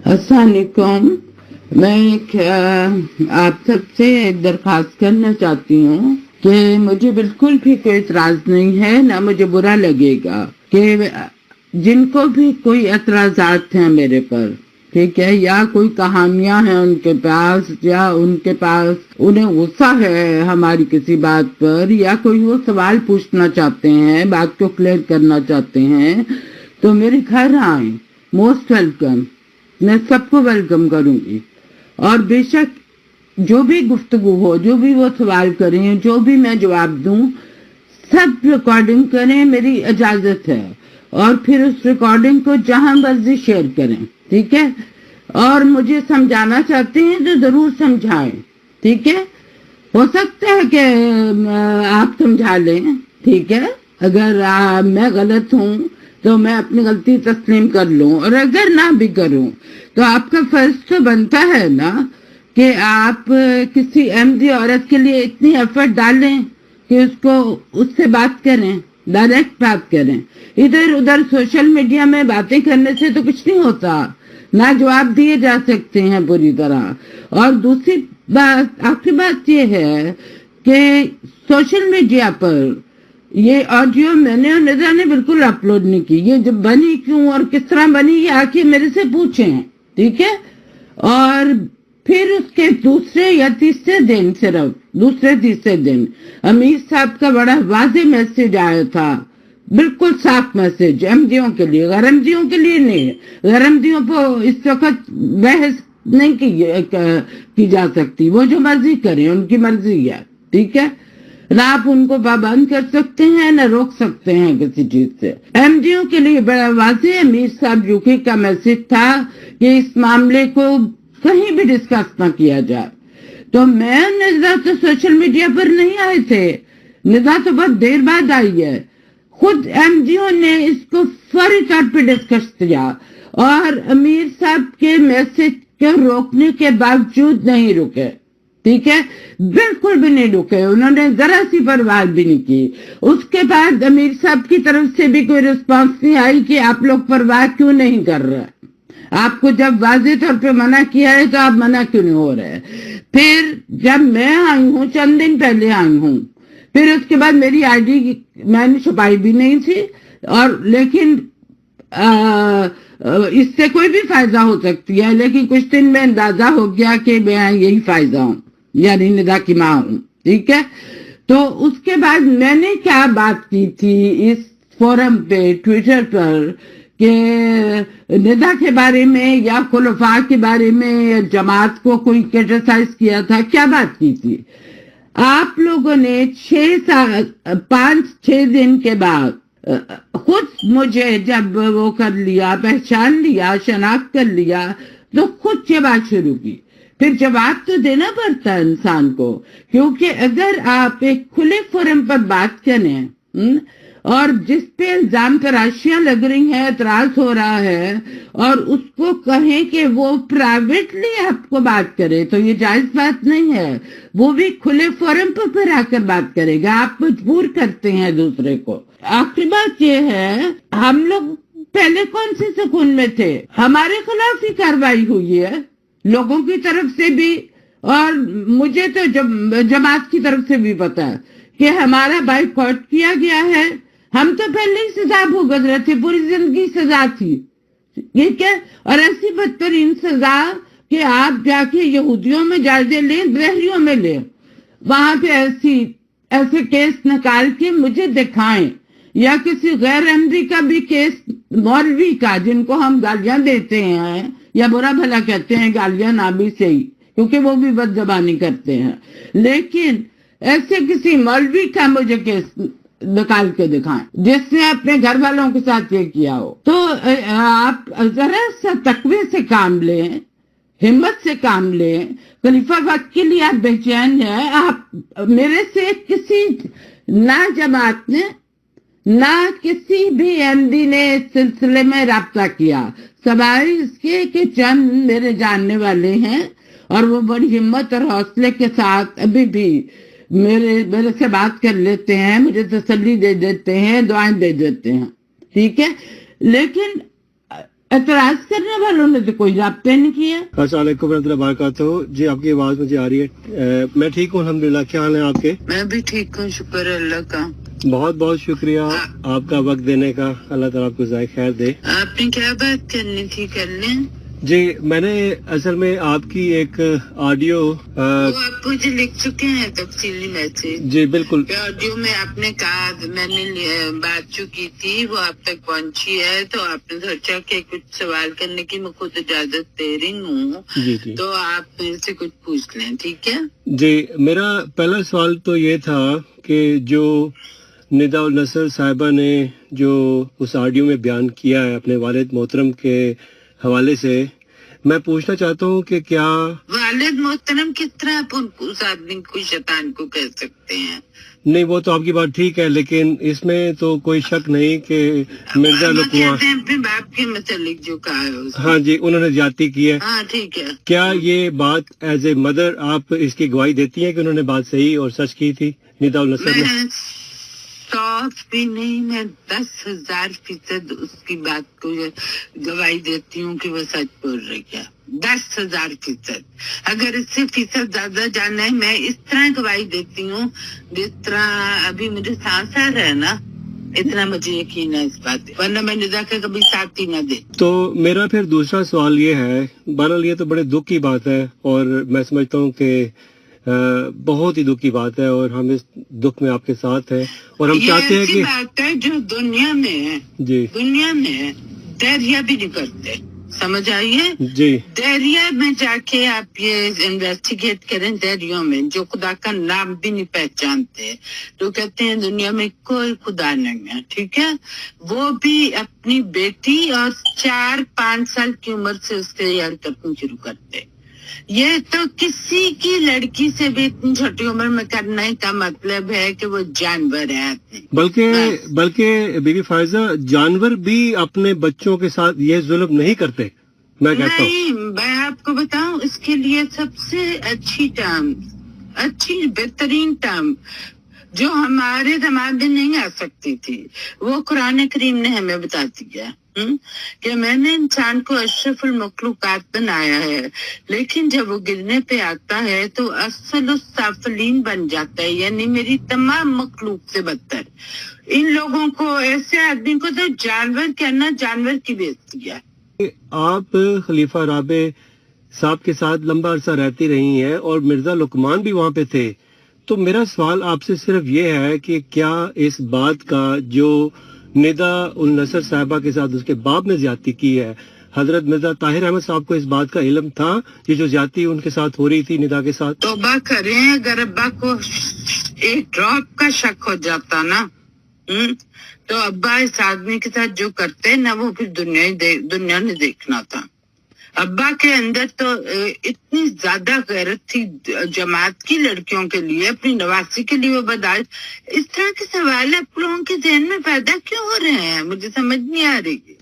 अस्सलाम वालेकुम। मैं आप सबसे एक दरख्वास्त करना चाहती हूँ कि मुझे बिल्कुल भी कोई एतराज नहीं है, ना मुझे बुरा लगेगा कि जिनको भी कोई एतराजात हैं मेरे पर, ठीक है, या कोई कहानियां हैं उनके पास, या उनके पास उन्हें गुस्सा है हमारी किसी बात पर, या कोई वो सवाल पूछना चाहते हैं, बात को क्लियर करना चाहते हैं, तो मेरे घर आए, मोस्ट वेलकम। मैं सबको वेलकम करूंगी और बेशक जो भी गुफ्तगू हो, जो भी वो सवाल करें, जो भी मैं जवाब दूं, सब रिकॉर्डिंग करें, मेरी इजाजत है। और फिर उस रिकॉर्डिंग को जहां मर्जी शेयर करें, ठीक है। और मुझे समझाना चाहते हैं तो जरूर समझाएं, ठीक है। हो सकता है कि आप समझा लें, ठीक है। अगर मैं गलत हूं तो मैं अपनी गलती तस्लीम कर लूं, और अगर ना भी करूं तो आपका फर्ज तो बनता है ना कि आप किसी अहमदी औरत के लिए इतनी एफर्ट डालें कि उससे बात करें, डायरेक्ट बात करें। इधर उधर सोशल मीडिया में बातें करने से तो कुछ नहीं होता, ना जवाब दिए जा सकते हैं पूरी तरह। और दूसरी बात, आखिरी बात ये है कि सोशल मीडिया पर ये ऑडियो मैंने और निदा ने बिल्कुल अपलोड नहीं की। ये जब बनी क्यों और किस तरह बनी, ये आके मेरे से पूछें, ठीक है। और फिर उसके दूसरे या तीसरे दिन, सिर्फ दूसरे तीसरे दिन, अमीर साहब का बड़ा वाज़ेह मैसेज आया था, बिल्कुल साफ मैसेज, अहमदियों के लिए, गैरअहमदियों के लिए नहीं। गैरअहमदियों को इस वक्त बहस नहीं की जा सकती, वो जो मर्जी करें, उनकी मर्जी है, ठीक है। ना आप उनको पाबंद कर सकते हैं, ना रोक सकते हैं किसी चीज से। अहमदियों के लिए बड़ा वाज़ेह अमीर साहब यूके का मैसेज था कि इस मामले को कहीं भी डिस्कस ना किया जाए। तो मैं निदा तो सोशल मीडिया पर नहीं आए थे, निदा तो बहुत देर बाद आई है। खुद अहमदियों ने इसको फौरी तौर पे डिस्कस किया और अमीर साहब के मैसेज को रोकने के बावजूद नहीं रुके, ठीक है, बिल्कुल भी नहीं रुके। उन्होंने जरा सी परवाह भी नहीं की। उसके बाद अमीर साहब की तरफ से भी कोई रिस्पांस नहीं आई कि आप लोग परवाह क्यों नहीं कर रहे, आपको जब वाज़ेह तौर पे मना किया है तो आप मना क्यों नहीं हो रहे। फिर जब मैं आई हूँ, चंद दिन पहले आई हूँ, फिर उसके बाद मेरी आईडी मैंने छुपाई भी नहीं थी, और लेकिन इससे कोई भी फायदा हो सकती है, लेकिन कुछ दिन में अंदाजा हो गया कि मैं यही फायदा हूँ, यानी निदा की माँ हूँ, ठीक है। तो उसके बाद मैंने क्या बात की थी इस फोरम पे, ट्विटर पर, कि निदा के बारे में या खुलफा के बारे में, जमात को कोई क्रिटिसाइज किया था, क्या बात की थी। आप लोगों ने 5-6 दिन के बाद खुद मुझे जब वो कर लिया, पहचान लिया, शनाख्त कर लिया, तो खुद से बात शुरू की। फिर जवाब तो देना पड़ता है इंसान को, क्योंकि अगर आप एक खुले फोरम पर बात करें और जिस पे इल्जाम तराशियां लग रही हैं, एतराज हो रहा है, और उसको कहें कि वो प्राइवेटली आपको बात करे, तो ये जायज बात नहीं है। वो भी खुले फोरम पर आकर बात करेगा, आप मजबूर करते हैं दूसरे को। आखिरी बात ये है, हम लोग पहले कौन से सुकून में थे, हमारे खिलाफ ही कार्रवाई हुई है लोगों की तरफ से भी, और मुझे तो जमात की तरफ से भी पता है कि हमारा बाइकआउट किया गया है। हम तो पहले ही सजा भुगत रहे थे, पूरी जिंदगी सजा थी, ठीक है। और ऐसी बदतरीन सजा कि आप जाके यहूदियों में जायजे लें, बहरियों में लें, वहां पे ऐसे केस निकाल के मुझे दिखाएं, या किसी गैर अहमदी का भी केस, मौलवी का, जिनको हम गालियां देते हैं या बुरा भला कहते हैं, गालियां ना भी सही, क्योंकि वो भी बदजबानी करते हैं, लेकिन ऐसे किसी मौलवी का मुझे केस निकाल के दिखाएं जिसने अपने घर वालों के साथ ये किया हो। तो आप जरा सा तकवे से काम लें, हिम्मत से काम लें। खलीफा वक्त के लिए आप बेचैन हैं। आप मेरे से किसी, ना जमात ने ना किसी भी अहमदी ने इस सिलसिले में राब्ता किया, सवाए इसके कि चंद मेरे जानने वाले हैं, और वो बड़ी हिम्मत और हौसले के साथ अभी भी मेरे से बात कर लेते हैं, मुझे तसल्ली दे देते हैं, दुआएं दे देते हैं, ठीक है। लेकिन एतराज करने वालों ने तो कोई रब्ता नहीं किया। अस्सलाम वालेकुम रहमतुल्लाहि व बरकातहू। जी आपकी आवाज मुझे आ रही है। मैं ठीक हूँ अल्हम्दुलिल्लाह। क्या हाल है आपके? मैं भी ठीक हूँ, शुक्र अल्लाह का। बहुत बहुत शुक्रिया आपका वक्त देने का। अल्लाह ताला आपको ज़ाय खैर दे। आपने क्या बात करनी थी, कर लें। जी मैंने असल में आपकी एक ऑडियो वो आप मुझे लिख चुके हैं तफसीली मैसेज। जी बिल्कुल। ऑडियो में आपने कहा, मैंने बात जो की थी वो आप तक पहुंची है, तो आपने सोचा कि कुछ सवाल करने की मैं खुद इजाजत दे रही हूँ, तो आप मेरे से कुछ पूछ लें, ठीक है? जी मेरा पहला सवाल तो ये था कि जो निदा उल नसर साहिबा ने जो उस ऑडियो में बयान किया है अपने वालिद मोहतरम के हवाले से, मैं पूछना चाहता हूँ कि क्या वालिद मोहतरम किस तरह आप उस आदमी को शैतान को कह सकते हैं? नहीं वो तो आपकी बात ठीक है, लेकिन इसमें तो कोई शक नहीं कि मिर्जा लुकमान अपने बाप के मतलब जो कहा है उसने। हाँ जी उन्होंने ज्यादती की है। हाँ ठीक है। क्या ये बात एज ए मदर आप इसकी गवाही देती हैं कि उन्होंने बात सही और सच की थी निदा उल नसर ने? 100 भी नहीं, मैं 10,000% उसकी बात को गवाही देती हूँ कि वो सच बोल रही है। 10,000%। अगर इससे फीसद ज्यादा जाना है, मैं इस तरह गवाही देती हूँ जिस तरह अभी मुझे सांस आ रहा है ना, इतना मुझे यकीन है इस बात, वरना मैं निदा के कभी साथ ही न दे। तो मेरा फिर दूसरा सवाल ये है, बहरहाल ये तो बड़े दुख की बात है और मैं समझता हूँ कि बहुत ही दुख की बात है और हम इस दुख में आपके साथ हैं और हम चाहते हैं कि बात है जो दुनिया में है, जी दुनिया में है, दरिया भी नहीं करते, समझ आइए जी। दरिया में जाके आप ये इन्वेस्टिगेट करें, दरियों में जो खुदा का नाम भी नहीं पहचानते, तो कहते हैं दुनिया में कोई खुदा नहीं है, ठीक है? वो भी अपनी बेटी और 4-5 साल की उम्र से उसके यार करना शुरू करते। ये तो किसी की लड़की से भी इतनी छोटी उम्र में करने का मतलब है कि वो जानवर है। बल्कि बीबी फायजा, जानवर भी अपने बच्चों के साथ ये जुल्म नहीं करते, मैं कहता हूँ। नहीं, मैं आपको बताऊं, इसके लिए सबसे अच्छी बेहतरीन टर्म जो हमारे दिमाग में नहीं आ सकती थी, वो कुरान करीम ने हमें बता दिया कि मैंने इंसान को अशरफुल मखलूकात बनाया है, लेकिन जब वो गिरने पे आता है तो असल साफलीन बन जाता है, यानी मेरी तमाम मखलूक से बदतर। इन लोगों को, ऐसे आदमी को तो जानवर कहना जानवर की बेइज्जती है। आप खलीफा राबे साहब के साथ लंबा अरसा रहती रही हैं और मिर्जा लुकमान भी वहाँ पे थे, तो मेरा सवाल आपसे सिर्फ ये है कि क्या इस बात का जो निदा उल नसर साहिबा के साथ उसके बाप ने ज्यादती की है, हजरत मिर्जा ताहिर अहमद साहब को इस बात का इल्म था ये जो ज्यादती उनके साथ हो रही थी निदा के साथ? तौबा करें, अगर अब्बा को एक ड्रॉप का शक हो जाता ना, तो अब्बा इस आदमी के साथ जो करते ना, वो फिर दुनिया ने देखना था। अब्बा के अंदर तो इतनी ज्यादा गैरत थी जमात की लड़कियों के लिए, अपनी नवासी के लिए वो बदाश्त। इस तरह के सवाल आप लोगों के ज़हन में पैदा क्यों हो रहे हैं, मुझे समझ नहीं आ रही।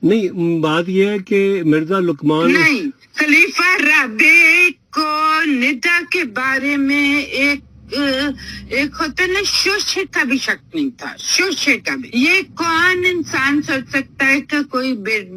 नहीं, बात यह है कि मिर्जा लुकमान नहीं, खलीफा राबे को निदा के बारे में एक होता ना, शोशे का भी शक नहीं था, शोशे का भी। ये कौन इंसान सोच सकता है कि कोई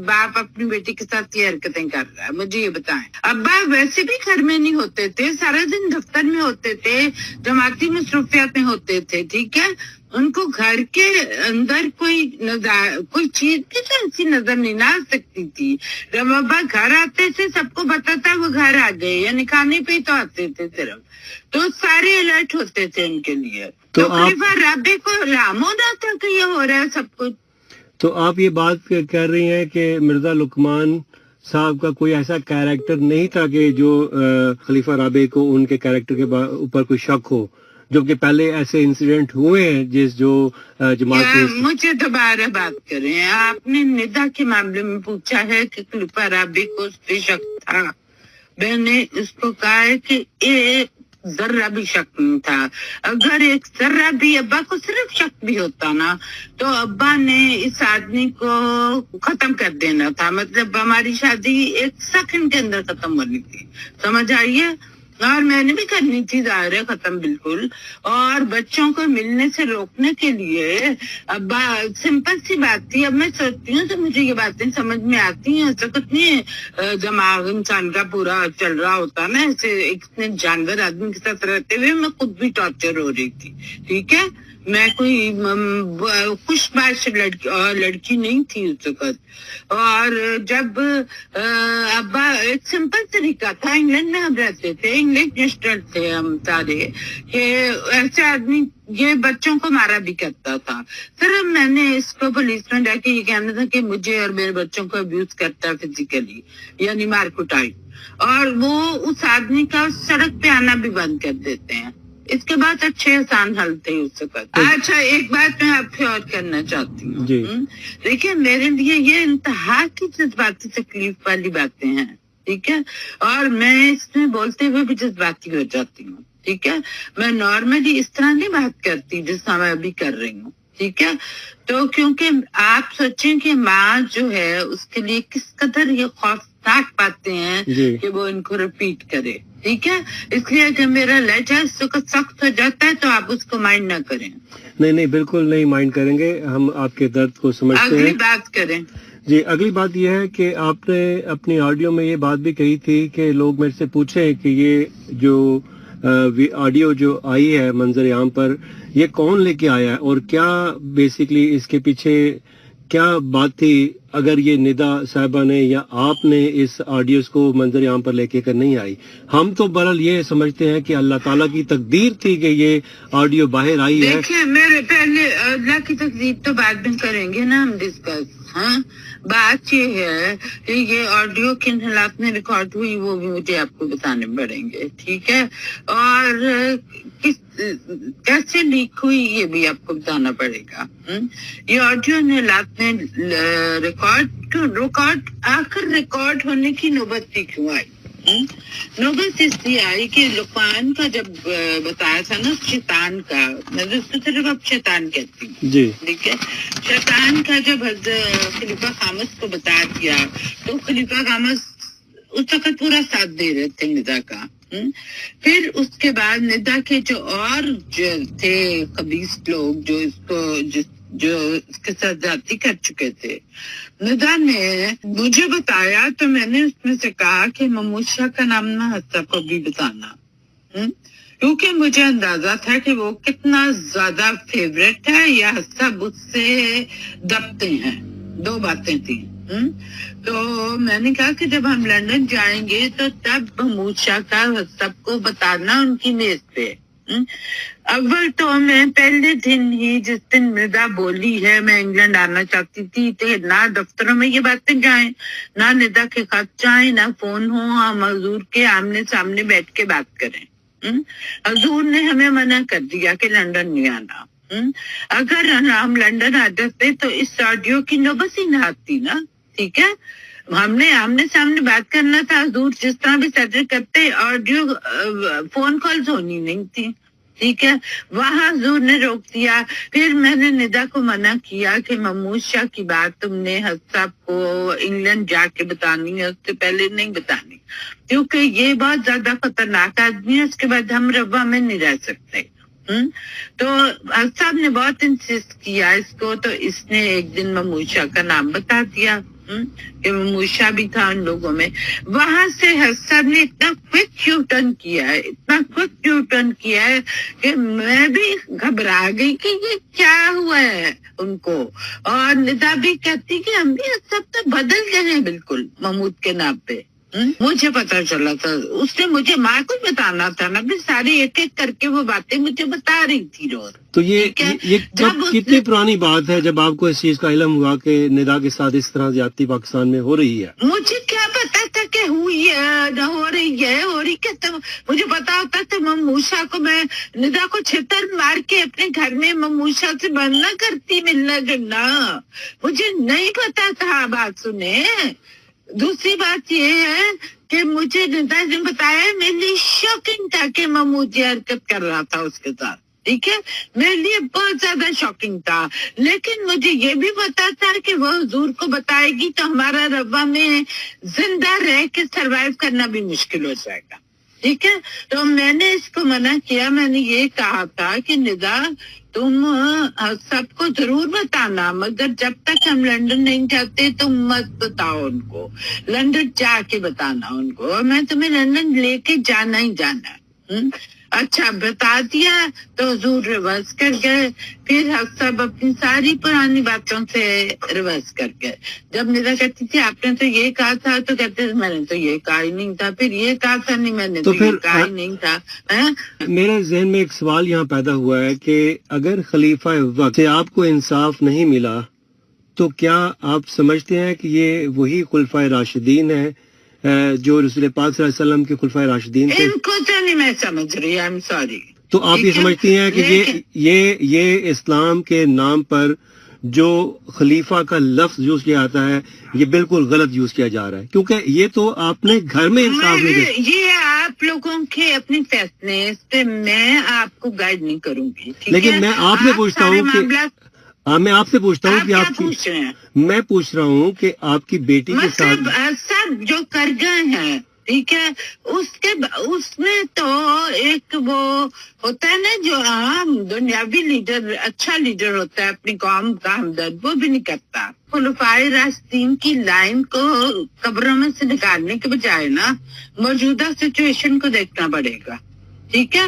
बाप अपनी बेटी के साथ ये हरकतें कर रहा है, मुझे ये बताएं। अब्बा वैसे भी घर में नहीं होते थे, सारा दिन दफ्तर में होते थे, जमाती मसरूफियात में होते थे, ठीक है? उनको घर के अंदर कोई चीज भी ऐसी नजर नहीं ना आ सकती थी। जब अब्बा घर आते थे सबको पता था वो घर आ गए, यानी खाने पे तो आते थे सिर्फ, तो सारे अलर्ट होते थे उनके लिए। तो खलीफा राबे को इल्हाम होना था कि ये हो रहा है सब कुछ। तो आप ये बात कह रही हैं कि मिर्जा लुकमान साहब का कोई ऐसा कैरेक्टर नहीं था कि जो खलीफा राबे को उनके कैरेक्टर के ऊपर कोई शक हो, जो कि पहले ऐसे इंसिडेंट हुए हैं जो जमात में। मुझे दोबारा बात करें, आपने निदा के मामले में पूछा है कि खलीफा राबे को उस पे शक था, मैंने उसको कहा है कि एक जर्रा भी शक नहीं था। अगर एक जर्रा भी अब्बा को सिर्फ शक भी होता ना, तो अब्बा ने इस आदमी को खत्म कर देना था, मतलब हमारी शादी 1 सेकंड के अंदर खत्म होनी थी, समझ आइए? اور میں نے بھی کرنی تھی ظاہر ہے ختم بالکل. اور بچوں کو ملنے سے روکنے کے لیے اب سمپل سی بات تھی. اب میں سوچتی ہوں تو مجھے یہ باتیں سمجھ میں آتی ہیں. ایسا کچھ نہیں ہے دماغ انسان کا پورا چل رہا ہوتا نا ایسے ایک جانور آدمی کے ساتھ رہتے ہوئے میں خود بھی ٹارچر ہو رہی تھی. ٹھیک ہے, میں کوئی خوش باش لڑکی نہیں تھی اس وقت. اور جب ابا ایک سمپل طریقہ تھا, انگلینڈ میں ہم رہتے تھے, انگلش نیشنل تھے ہم سارے, کہ ایسے آدمی یہ بچوں کو مارا بھی کرتا تھا. صرف میں نے اس کو پولیس میں جا کے یہ کہنا تھا کہ مجھے اور میرے بچوں کو ابیوز کرتا ہے فزیکلی, یعنی مار کٹائی, اور وہ اس آدمی کا سڑک پہ آنا بھی بند کر دیتے ہیں. اس کے بعد اچھے آسان حل تھے اس وقت. اچھا ایک بات میں آپ سے اور کرنا چاہتی ہوں. دیکھیے میرے لیے یہ انتہا کی جذباتی تکلیف والی باتیں ہیں. ٹھیک ہے, اور میں اس میں بولتے ہوئے بھی جذباتی ہو جاتی ہوں. ٹھیک ہے, میں نارملی اس طرح نہیں بات کرتی جس طرح میں ابھی کر رہی ہوں. ٹھیک ہے, تو کیونکہ آپ سوچیں کہ ماں جو ہے اس کے لیے کس قدر یہ خوفناک باتیں ہیں کہ وہ ان کو ریپیٹ کرے. ٹھیک ہے, اس لیے کہ میرا لہجہ اس وقت سخت ہو جاتا ہے تو آپ اس کو مائنڈ نہ کریں. نہیں بالکل نہیں مائنڈ کریں گے, ہم آپ کے درد کو سمجھتے ہیں. اگلی بات کریں. جی, اگلی بات یہ ہے کہ آپ نے اپنی آڈیو میں یہ بات بھی کہی تھی کہ لوگ میرے سے پوچھیں کہ یہ جو آڈیو جو آئی ہے منظر عام پر, یہ کون لے کے آیا ہے اور کیا بیسیکلی اس کے پیچھے کیا بات تھی. اگر یہ ندا صاحبہ نے یا آپ نے اس آڈیوز کو منظر عام پر لے کے کر نہیں آئی, ہم تو بہرحال یہ سمجھتے ہیں کہ اللہ تعالیٰ کی تقدیر تھی کہ یہ آڈیو باہر آئی ہے. دیکھیں میرے پہلے اللہ کی تقدیر تو بعد میں کریں گے نا ہم ڈسکس. ہاں, بات یہ ہے کہ یہ آڈیو کن حالات میں ریکارڈ ہوئی وہ بھی مجھے آپ کو بتانے پڑیں گے. ٹھیک ہے, اور کیسے لیک ہوئی یہ بھی آپ کو بتانا پڑے گا. یہ آڈیو حالات میں ریکارڈ آخر ریکارڈ ہونے کی نوبت تھی کیوں آئی؟ نوبت اس لیے آئی کہ لقمان کا جب بتایا تھا نا شیطان کا, میں اس کو صرف اب شیطان کہتی ہوں. جی ٹھیک ہے, شیطان کا جب خلیفہ خامس کو بتا دیا تو خلیفہ خامس اس وقت پورا ساتھ دے رہے تھے ندا کا. پھر اس کے بعد ندا کے جو اور جو تھے خبیث لوگ جو اس کے ساتھ زیادتی کر چکے تھے, ندا نے مجھے بتایا تو میں نے اس میں سے کہا کہ محمود شاہ کا نام نہ حسہ کو بھی بتانا, کیونکہ مجھے اندازہ تھا کہ وہ کتنا زیادہ فیوریٹ ہے یا حسہ اس سے دبتے ہیں. دو باتیں تھیں. تو میں نے کہا کہ جب ہم لندن جائیں گے تو تب محمود شاہ کا سب کو بتانا ان کی میز پہ. اول تو میں پہلے دن ہی جس دن ندا بولی ہے میں انگلینڈ آنا چاہتی تھی تو نہ دفتروں میں یہ باتیں جائیں, نہ ندا کے خط جائیں, نہ فون ہو, ہم حضور کے آمنے سامنے بیٹھ کے بات کریں. حضور نے ہمیں منع کر دیا کہ لندن نہیں آنا. اگر ہم لندن آ جاتے تو اس آڈیو کی نوبت ہی نہ آتی نا. ٹھیک ہے, ہم نے آمنے سامنے بات کرنا تھا. حضور جس طرح بھی سیٹل کرتے, آڈیو فون کالز ہونی نہیں تھی. ٹھیک ہے, وہاں حضور نے روک دیا. پھر میں نے ندا کو منع کیا کہ محمود شاہ کی بات تم نے صاحب کو انگلینڈ جا کے بتانی ہے, اس سے پہلے نہیں بتانی, کیونکہ یہ بہت زیادہ خطرناک آدمی ہے. اس کے بعد ہم روا میں نہیں رہ سکتے. تو صاحب نے بہت انسسٹ کیا اس کو, تو اس نے ایک دن محمود شاہ کا نام بتا دیا کہ محمود شاہ بھی تھا ان لوگوں میں. وہاں سے صاحب نے اتنا کوئک یو ٹرن کیا ہے کہ میں بھی گھبرا گئی کہ یہ کیا ہوا ہے ان کو. اور ندا بھی کہتی کہ ہم بھی سب تو بدل گئے ہیں بالکل محمود کے نام پہ. مجھے پتا چلا تھا, اس نے مجھے ماں کو بتانا تھا نا, بھی ساری ایک ایک کر کے وہ باتیں مجھے بتا رہی تھی روز. تو یہ کتنی پرانی بات ہے جب آپ کو اس چیز کا علم ہوا کہ ندا کے ساتھ اس طرح زیادتی پاکستان میں ہو رہی ہے؟ مجھے کیا پتا تھا کہ ہوئی ہے نہ ہو رہی ہے, مجھے پتا ہوتا تو محمود شاہ کو میں ندا کو چھتر مار کے اپنے گھر میں محمود شاہ سے بننا کرتی, ملنا جلنا. مجھے نہیں پتا تھا. بات سنے, دوسری بات یہ ہے کہ مجھے ندا نے بتایا, میرے لیے شاکنگ تھا کہ محمود یہ حرکت کر رہا تھا اس کے ساتھ. ٹھیک ہے, میرے لیے بہت زیادہ شاکنگ تھا. لیکن مجھے یہ بھی پتا تھا کہ وہ حضور کو بتائے گی تو ہمارا روا میں زندہ رہ کے سروائیو کرنا بھی مشکل ہو جائے گا. ٹھیک ہے. تو میں نے اس کو منع کیا. میں نے یہ کہا تھا کہ ندا تم سب کو ضرور بتانا، مگر جب تک ہم لندن نہیں جاتے تم مت بتاؤ ان کو. لندن جا کے بتانا ان کو، اور میں تمہیں لندن لے کے جانا ہی جانا. اچھا بتا دیا تو حضور ریورس کر گئے. پھر سب اپنی ساری پرانی باتوں سے ریورس کر گئے. جب ندا کہتی تھی آپ نے تو یہ کہا تھا، تو کہتے تھے میں نے تو یہ کہا ہی نہیں تھا. پھر یہ کہا تھا، نہیں میں نے تو یہ کہا ہی نہیں تھا. میرے ذہن میں ایک سوال یہاں پیدا ہوا ہے کہ اگر خلیفہ وقت سے آپ کو انصاف نہیں ملا تو کیا آپ سمجھتے ہیں کہ یہ وہی خلفائے راشدین ہیں جو رسول پاک صلی اللہ علیہ وسلم کے خلفائے راشدین تھے؟ ان کو تو نہیں میں سمجھ رہی. I am sorry. تو آپ یہ سمجھتی ہیں کہ یہ اسلام کے نام پر جو خلیفہ کا لفظ یوز کیا جاتا ہے یہ بالکل غلط یوز کیا جا رہا ہے، کیونکہ یہ تو آپ نے گھر میں انصاف نہیں دیا. یہ آپ لوگوں کے اپنے فیصلے، اس پہ میں آپ کو گائیڈ نہیں کروں گی. لیکن میں آپ سے پوچھتا ہوں کہ میں آپ سے پوچھتا ہوں کہ آپ پوچھ رہے ہیں. میں پوچھ رہا ہوں کہ آپ کی بیٹی کے ساتھ سب جو کر گئے ہیں، ٹھیک ہے، اس میں تو ایک وہ ہوتا ہے نا جو عام دنیاوی لیڈر، اچھا لیڈر ہوتا ہے اپنی قوم کا ہمدرد، وہ بھی نہیں کرتا. خلفائے راشدین کی لائن کو قبروں میں سے نکالنے کے بجائے نا موجودہ سچویشن کو دیکھنا پڑے گا. ٹھیک ہے.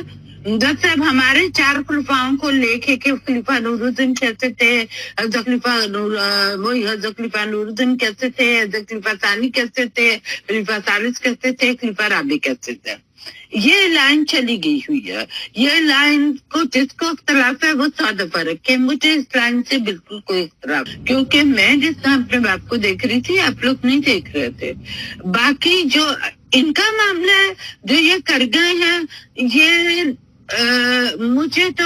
جب ہمارے 4 خلفاؤں کو لے کے کہ خلیفہ نور الدین کیسے تھے، حضرت خلیفہ نور الدین کیسے تھے، حضرت خلیفہ ثانی کیسے تھے، خلیفہ ثالث کیسے تھے، خلیفہ رابع کیسے تھے. یہ لائن چلی گئی ہوئی ہے. یہ لائن کو جس کو اختلاف ہے وہ 100 دفعہ رکھے. مجھے اس لائن سے بالکل کوئی اختلاف، کیونکہ میں جس طرح اپنے باپ کو دیکھ رہی تھی آپ لوگ نہیں دیکھ رہے تھے. باقی جو ان کا معاملہ ہے، جو یہ کر گئے ہیں، یہ مجھے تو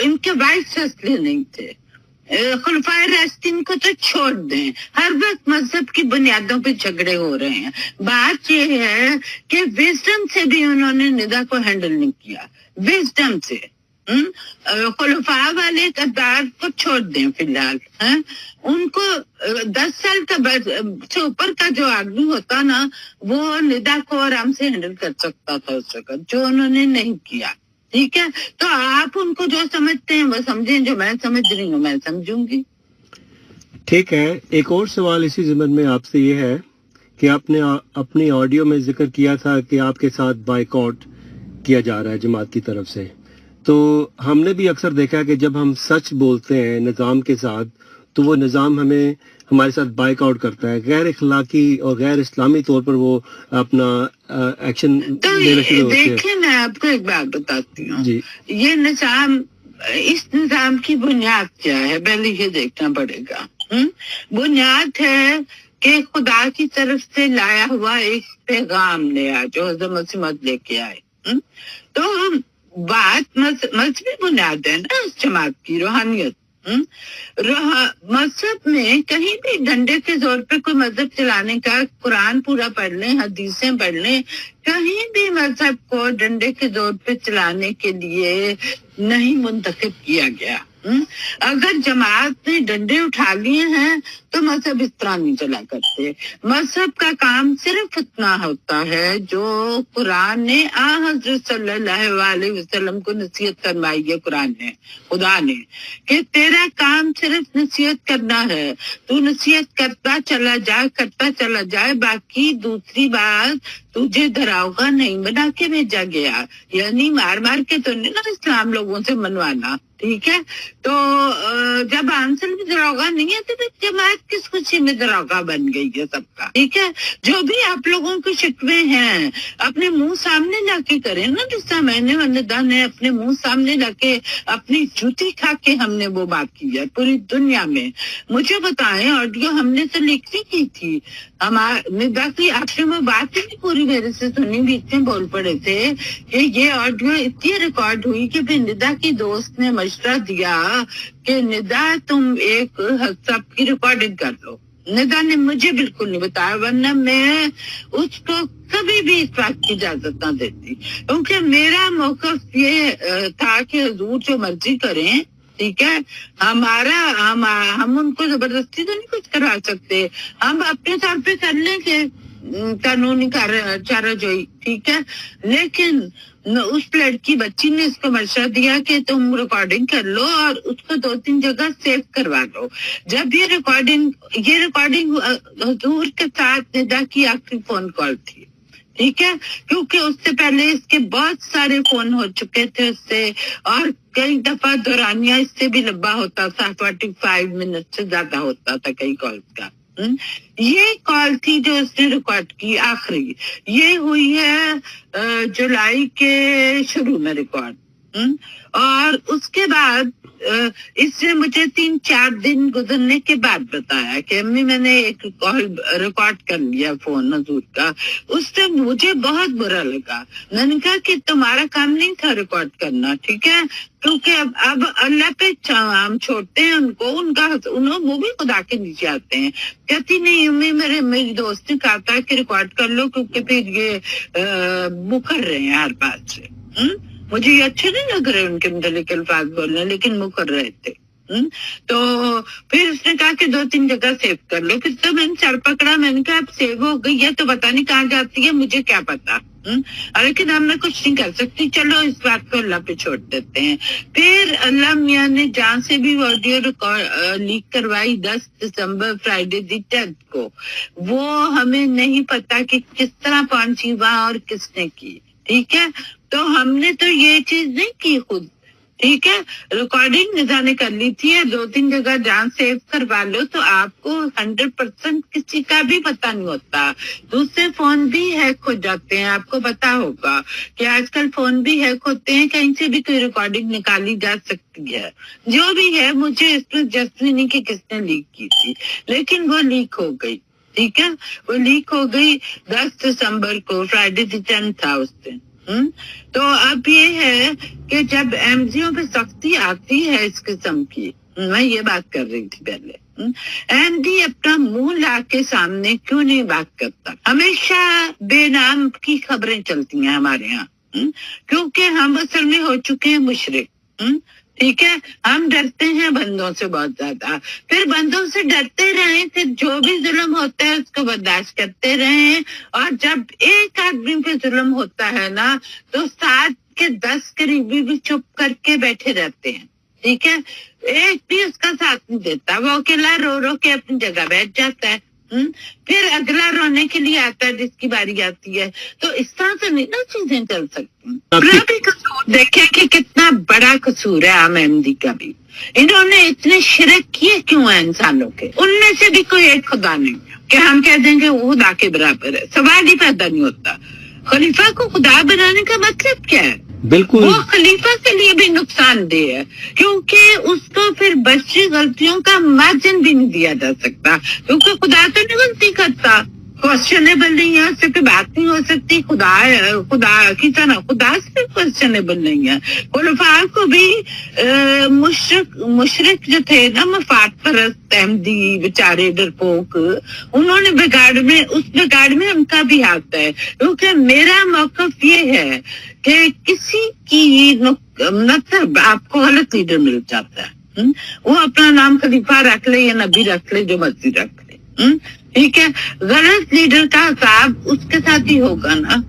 ان کے وائس فیصلے نہیں تھے. خلفائے راشدین کو تو چھوڑ دیں، ہر وقت مذہب کی بنیادوں پہ جھگڑے ہو رہے ہیں. بات یہ ہے کہ وزڈم سے بھی انہوں نے ندا کو ہینڈل نہیں کیا. وزڈم سے خلفاء والے کردار کو چھوڑ دیں فی الحال. ان کو 10 سال کا سے اوپر کا جو آدمی ہوتا نا وہ ندا کو آرام سے ہینڈل کر سکتا تھا اس وقت، جو انہوں نے نہیں کیا. ٹھیک ہے. تو آپ ان کو جو سمجھتے ہیں وہ سمجھیں، جو میں سمجھ رہی ہوں میں سمجھوں گی. ٹھیک ہے. ایک اور سوال اسی ضمن میں آپ سے یہ ہے کہ آپ نے اپنی آڈیو میں ذکر کیا تھا کہ آپ کے ساتھ بائیکاٹ کیا جا رہا ہے جماعت کی طرف سے. تو ہم نے بھی اکثر دیکھا کہ جب ہم سچ بولتے ہیں نظام کے ساتھ تو وہ نظام ہمارے ساتھ بائک آؤٹ کرتا ہے، غیر اخلاقی اور غیر اسلامی طور پر وہ اپنا ایکشن لینا شروع ہوتے ہیں. دیکھیں میں آپ کو ایک بات بتاتی ہوں. جی. یہ نظام، اس نظام کی بنیاد کیا ہے پہلے یہ دیکھنا پڑے گا. بنیاد ہے کہ خدا کی طرف سے لایا ہوا ایک پیغام نیا جو حضرت مسیح موعود لے کے آئے. تو بات مذہبی بنیاد ہے نا اس جماعت کی، روحانیت. مذہب میں کہیں بھی ڈنڈے کے زور پہ کوئی مذہب چلانے کا، قرآن پورا پڑھ لیں، حدیثیں پڑھ لیں، کہیں بھی مذہب کو ڈنڈے کے زور پہ چلانے کے لیے نہیں منتخب کیا گیا. اگر جماعت نے ڈنڈے اٹھا لیے ہیں تو مذہب اس طرح نہیں چلا کرتے. مذہب کا کام صرف اتنا ہوتا ہے جو قرآن نے حضرت صلی اللہ علیہ وسلم کو نصیحت فرمائی ہے قرآن نے، خدا نے، کہ تیرا کام صرف نصیحت کرنا ہے. تو نصیحت کرتا چلا جائے. باقی دوسری بات، تجھے دراؤگا نہیں بنا کے بھیجا گیا، یعنی مار کے تو نہیں نا اسلام لوگوں سے منوانا. ٹھیک ہے. تو جب آنسر میں دراؤگا نہیں ہے تو جماعت کس خوشی میں دراؤگا بن گئی ہے سب کا. ٹھیک ہے. جو بھی آپ لوگوں کے شکوے ہیں اپنے منہ سامنے لا کے کریں نا، جس طرح میں نے اور ندا نے اپنے منہ سامنے لا کے اپنی جوتی کھا کے ہم نے وہ بات کی ہے پوری دنیا میں. مجھے بتائیں، آڈیو ہم نے تو لکھ کی تھی ندا کی، آپ نے وہ بات ہی نہیں پوری میرے سے سنی، بیچ میں بول پڑے تھے کہ یہ آڈیو اتنی ریکارڈ ہوئی کہ پھر ندا کی دوست نے مشورہ دیا کہ ندا تم ایک سب کی ریکارڈنگ کر لو. ندا نے مجھے بالکل نہیں بتایا، ورنہ میں اس کو کبھی بھی اس بات کی اجازت نہ دیتی، کیونکہ میرا موقف یہ تھا کہ حضور جو مرضی کریں. ٹھیک ہے. ہم ان کو زبردستی تو نہیں کچھ کروا سکتے، ہم اپنے طور پہ کر لیں گے. कानूनी चाराजोई, ठीक है। लेकिन उस लड़की बच्ची ने इसको मशवरा दिया कि तुम रिकॉर्डिंग कर लो और उसको 2-3 जगह सेव करवा लो। जब ये रिकॉर्डिंग हुजूर के साथ निदा की आखिरी फोन कॉल थी, ठीक है, क्योंकि उससे पहले इसके बहुत सारे फोन हो चुके थे उससे, और कई दफा दौरानिया इससे भी लंबा होता था, 45 मिनट से ज्यादा होता था कई कॉल का। ये कॉल थी जो उसने रिकॉर्ड की आखिरी, ये हुई है जुलाई के शुरू में रिकॉर्ड। और उसके बाद इसने मुझे 3-4 दिन गुजरने के बाद बताया कि अम्मी मैंने एक कॉल रिकॉर्ड कर लिया फोन हजूर का। उससे मुझे बहुत बुरा लगा। मैंने कहा कि तुम्हारा काम नहीं था रिकॉर्ड करना, ठीक है, क्योंकि अब अल्लाह पे हम छोड़ते हैं उनको, वो भी खुदा के नीचे आते हैं। कहती नहीं अम्मी मेरी दोस्त ने कहा था कि रिकॉर्ड कर लो, क्योंकि फिर ये मुकर रहे हैं हर बात से। मुझे ये अच्छे नहीं लग रहे उनके मुतल्लिक अल्फाज बोलने, लेकिन वो कर रहे थे। तो फिर उसने कहा कि 2-3 जगह सेव कर लो। फिर तो मैंने सर पकड़ा, मैंने कहा अब सेव हो गई है तो पता नहीं कहाँ जाती है, मुझे क्या पता। लेकिन हम मैं कुछ नहीं कर सकती, चलो इस बात को अल्लाह पे छोड़ देते हैं। फिर अल्लाह मियाँ ने जहाँ से भी ऑडियो लीक करवाई 10 दिसंबर फ्राइडे दी 10th को, वो हमें नहीं पता कि किस तरह पहुंची वहां और किसने की, ठीक है। तो हमने तो ये चीज नहीं की खुद, ठीक है। रिकॉर्डिंग निदा ने कर ली थी, 2-3 जगह जहाँ सेव करवा लो तो आपको 100% किसी का भी पता नहीं होता। दूसरे फोन भी हैक हो जाते हैं, आपको पता होगा कि आजकल फोन भी हैक होते हैं, कहीं से भी कोई रिकॉर्डिंग निकाली जा सकती है। जो भी है, मुझे इसमें जस्टिस नहीं कि किसने लीक की थी, लेकिन वो लीक हो गई, ठीक है। वो लीक हो गई 10 दिसंबर को, फ्राइडे दी 10th था उस दिन। तो अब ये है कि जब एमजीओ पे सख्ती आती है इस किस्म की, मैं ये बात कर रही थी पहले, एमडी अपना मुंह ला के सामने क्यों नहीं बात करता? हमेशा बेनाम की खबरें चलती हैं हमारे यहाँ, क्योंकि हम असल में हो चुके हैं मुशरिक, ठीक है। हम डरते हैं बंदों से बहुत ज्यादा, फिर बंदों से डरते रहें, फिर जो भी जुल्म होता है उसको बर्दाश्त करते रहें। और जब एक आदमी पे जुल्म होता है ना, तो 7 के 10 करीबी भी चुप करके बैठे रहते हैं, ठीक है। एक भी उसका साथ नहीं देता, वो अकेला रो रो के अपनी जगह बैठ जाता है। फिर अगला रोने के लिए आता है जिसकी बारी आती है। तो इस तरह से नहीं ना चीजें चल सकती। भी कसूर देखे कि कितना बड़ा कसूर है आम एमडी का भी। इन्होंने इतने शिरक किए क्यों है इंसानों के? उनमें से भी कोई एक खुदा नहीं कि हम कह देंगे वो खुदा के बराबर है, सवाल ही पैदा नहीं होता। खलीफा को खुदा बनाने का मतलब क्या है? बिल्कुल, वो खलीफा के लिए भी नुकसानदेह है, क्योंकि उसको फिर बच्ची गलतियों का मार्जिन भी नहीं दिया जा सकता, क्योंकि खुदा तो नहीं गलती करता। क्वेश्चनेबल नहीं है, उससे कोई बात नहीं हो सकती। खुदा की तरह खुदा से क्वेश्चनेबल नहीं है। खुलफा को भी मुशरिक जो थे ना, मफाद परस्त अहमदी बेचारे डरपोक, उन्होंने उस बिगाड़ में उनका भी हाथ है। क्योंकि मेरा मौकफ ये है कि किसी की मतलब आपको गलत लीडर मिल जाता है, वो अपना नाम खलीफा रख ले या नबी रख ले, जो मर्जी रख ले, ठीक है। गलत लीडर का हिसाब उसके साथ ही होगा ना।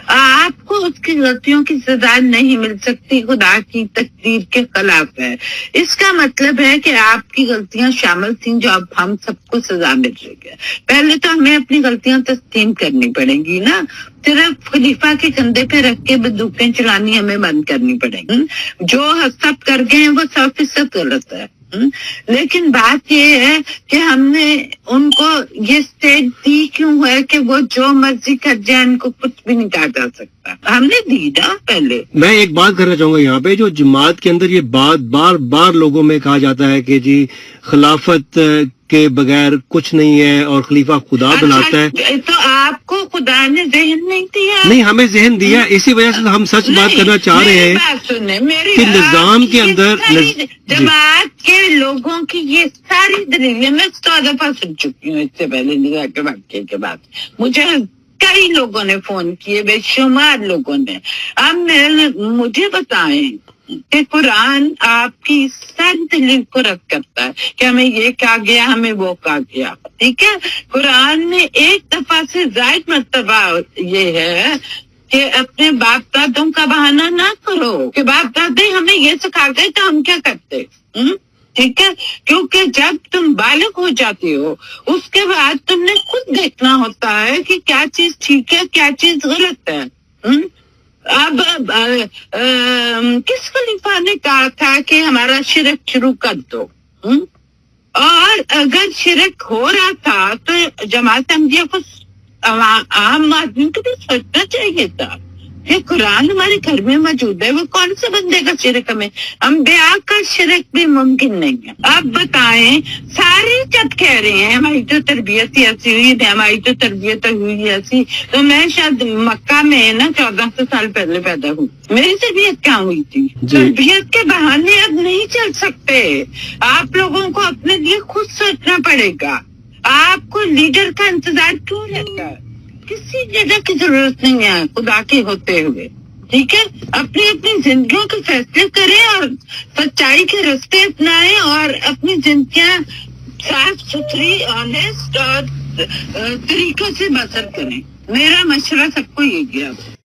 आपको उसकी गलतियों की सजा नहीं मिल सकती, खुदा की तकदीर के खिलाफ है। इसका मतलब है कि आपकी गलतियां शामिल थी जो अब हम सबको सजा मिल रही है। पहले तो हमें अपनी गलतियां तस्लीम करनी पड़ेगी ना, सिर्फ खलीफा के कंधे पे रख के बंदूकें चलानी हमें बंद करनी पड़ेगी। जो सब कर गए हैं वो 100% गलत है। लेकिन बात ये है कि हमने उनको ये स्टेज दी क्यों है कि वो जो मर्जी कर जाए, उनको कुछ भी नहीं कहा जा सकता। हमने दी ना पहले। मैं एक बात करना चाहूंगा यहाँ पे, जो जमात के अंदर ये बात बार बार लोगों में कहा जाता है कि जी खिलाफत के बगैर कुछ नहीं है और खलीफा खुदा बनाता है। तो आपको खुदा ने जहन नहीं दिया? नहीं, हमें जहन दिया, इसी वजह से हम सच बात करना चाह रहे हैं। बात सुने मेरी, कि निजाम के अंदर जमात के लोगों की ये सारी दलीलें मैं 100 दफा सुन चुकी हूँ इससे पहले निजा के वाक्य के बाद। मुझे कई लोगों ने फोन किए, बेशुमार लोगों ने। अब मुझे बताएं کہ قرآن آپ کی ساری دلیل کو رد کرتا ہے کہ ہمیں یہ کہا گیا، ہمیں وہ کہا گیا. ٹھیک ہے، قرآن میں ایک دفعہ سے زائد مرتبہ یہ ہے کہ اپنے باپ دادوں کا بہانہ نہ کرو کہ باپ دادے ہمیں یہ سکھا گئے تو ہم کیا کرتے. ٹھیک ہے، کیونکہ جب تم بالغ ہو جاتے ہو اس کے بعد تم نے خود دیکھنا ہوتا ہے کہ کیا چیز ٹھیک ہے کیا چیز غلط ہے. اب کس خلیفہ نے کہا تھا کہ ہمارا شرک شروع کر دو؟ اور اگر شرک ہو رہا تھا تو جماعت احمدیہ کو عام آدمی کو بھی سوچنا چاہیے تھا کہ قرآن ہمارے گھر میں موجود ہے، وہ کون سے بندے کا شرک ہمیں انبیاء کا شرک بھی ممکن نہیں ہے. اب بتائیں، سارے جب کہہ رہے ہیں ہماری تو تربیت ہی ایسی ہوئی ہے، ہماری تو تربیت ہوئی ایسی، تو میں شاید مکہ میں نا 1400 سال پہلے پیدا ہوں، میری تربیت کہاں ہوئی تھی؟ تربیت کے بہانے اب نہیں چل سکتے. آپ لوگوں کو اپنے لیے خود سوچنا پڑے گا. آپ کو لیڈر کا انتظار کیوں رہتا ہے؟ کسی جگہ کی ضرورت نہیں ہے خدا کے ہوتے ہوئے. ٹھیک ہے، اپنی اپنی زندگیوں کے فیصلے کریں اور سچائی کے راستے اپنائیں اور اپنی زندگیاں صاف ستھری آنےسٹ اور طریقوں سے بسر کریں. میرا مشورہ سب کو یہ گیا.